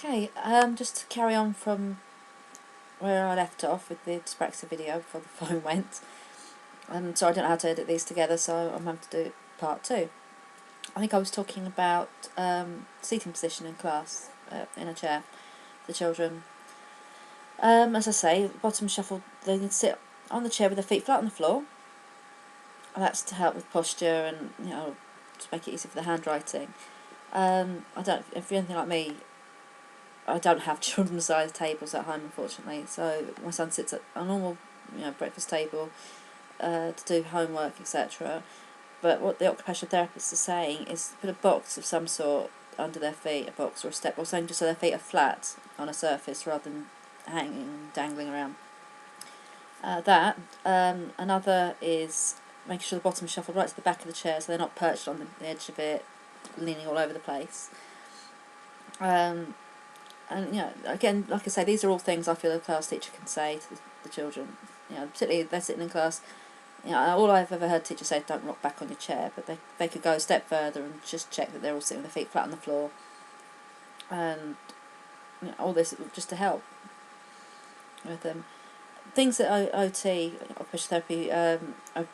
Okay, just to carry on from where I left off with the Dyspraxia video before the phone went. So I don't know how to edit these together, so I'm having to do part two. I think I was talking about seating position in class, in a chair, for the children. As I say, bottom shuffled, they need to sit on the chair with their feet flat on the floor. And that's to help with posture and, to make it easy for the handwriting. If you're anything like me, I don't have children's-sized tables at home, unfortunately. So my son sits at a normal, breakfast table to do homework, etc. But what the occupational therapists are saying is put a box of some sort under their feet, a box or a step, or something just so their feet are flat on a surface rather than hanging, dangling around. Another is making sure the bottom is shuffled right to the back of the chair so they're not perched on the edge of it, leaning all over the place. And again, like I say, these are all things I feel a class teacher can say to the children. Particularly if they're sitting in class. All I've ever heard teachers say is don't rock back on your chair, but they could go a step further and just check that they're all sitting with their feet flat on the floor. And all this just to help with them. Things that OT, occupational therapy,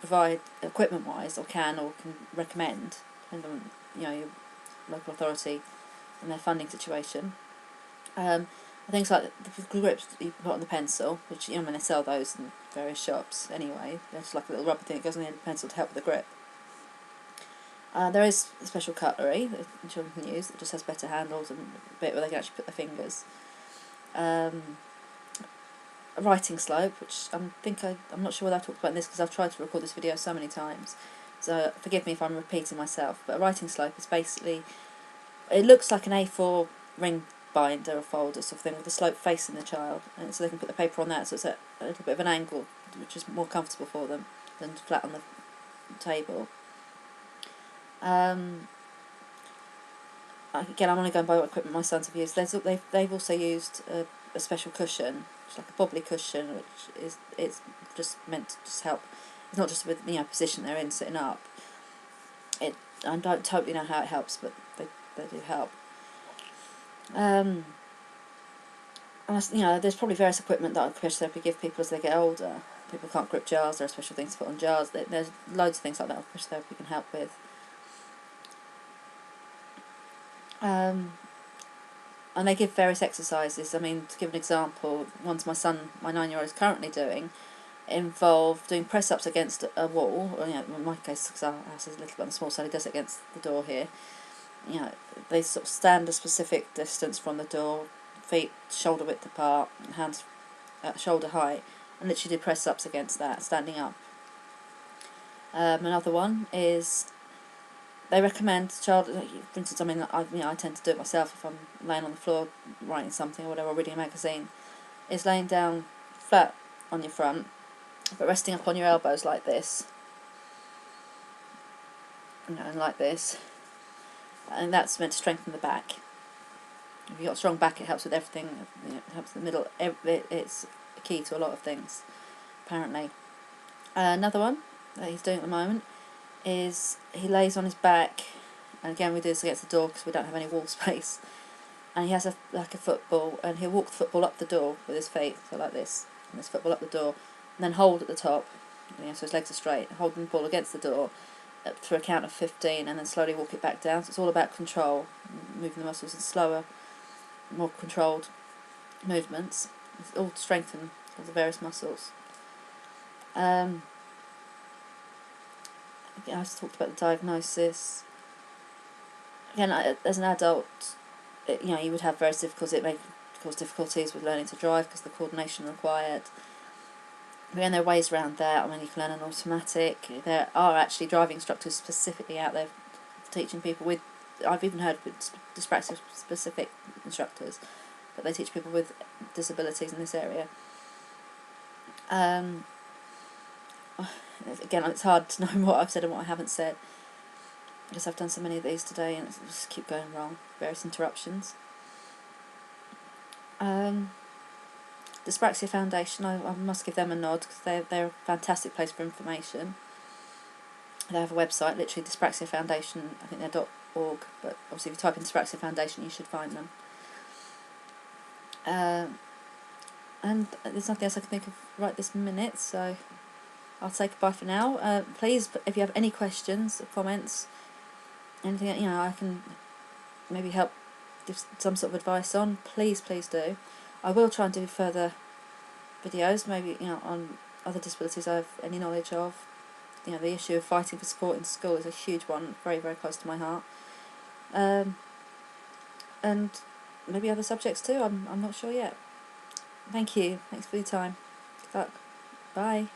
provide equipment-wise, or can recommend, depending on your local authority and their funding situation. Things like the grips that you put on the pencil, which they sell those in various shops anyway. They're just like a little rubber thing that goes on the end of the pencil to help with the grip. There is special cutlery that children can use that just has better handles and a bit where they can actually put their fingers. A writing slope, which I'm not sure whether I've talked about this because I've tried to record this video so many times, so forgive me if I'm repeating myself, but a writing slope is basically, it looks like an A4 ring binder or folder sort of thing with the slope facing the child, and so they can put the paper on that so it's at a little bit of an angle, which is more comfortable for them than flat on the table. Again, I'm only going by what equipment my sons have used. They've also used a special cushion, which is like a bobbly cushion, which it's just meant to just help. It's not just with position they're in sitting up. I don't totally know how it helps, but they do help. And there's probably various equipment that occupational therapy give people as they get older. People can't grip jars, there are special things to put on jars. There's loads of things like that occupational therapy can help with. And they give various exercises. I mean, to give an example, ones my 9-year-old is currently doing, involve doing press-ups against a wall, or in my case, because our house is a little bit on the small side, he does it against the door here. They sort of stand a specific distance from the door, feet shoulder width apart, hands at shoulder height, and literally do press-ups against that, standing up. Another one is they recommend the child, for instance, I tend to do it myself if I'm laying on the floor writing something or whatever, or reading a magazine, is laying down flat on your front, but resting up on your elbows like this, and like this, and that's meant to strengthen the back. If you've got a strong back, it helps with everything. It helps the middle. It's key to a lot of things, apparently. Another one that he's doing at the moment is he lays on his back, and again we do this against the door because we don't have any wall space, and he has a football, and he'll walk the football up the door with his feet, so like this, and this football up the door, and then hold at the top, so his legs are straight, holding the ball against the door through a count of 15, and then slowly walk it back down. So it's all about control, moving the muscles in slower, more controlled movements. It's all to strengthen all the various muscles. I just talked about the diagnosis. Again, as an adult, you would have various difficulties. It may cause difficulties with learning to drive because the coordination required. Again, there are ways around that. I mean, you can learn an automatic. There are actually driving instructors specifically out there teaching people with, I've even heard with dyspraxia-specific instructors, but they teach people with disabilities in this area. Again, it's hard to know what I've said and what I haven't said, because I've done so many of these today and it's just keep going wrong. Various interruptions. Dyspraxia Foundation, I must give them a nod because they're a fantastic place for information. They have a website, literally Dyspraxia Foundation, I think they're .org, but obviously if you type in Dyspraxia Foundation you should find them. And there's nothing else I can think of right this minute, so I'll say goodbye for now. Please, if you have any questions or comments, anything I can maybe help give some sort of advice on, please do. I will try and do further videos, maybe on other disabilities I have any knowledge of. The issue of fighting for support in school is a huge one, very close to my heart. And maybe other subjects too. I'm not sure yet. Thanks for your time. Good luck. Bye.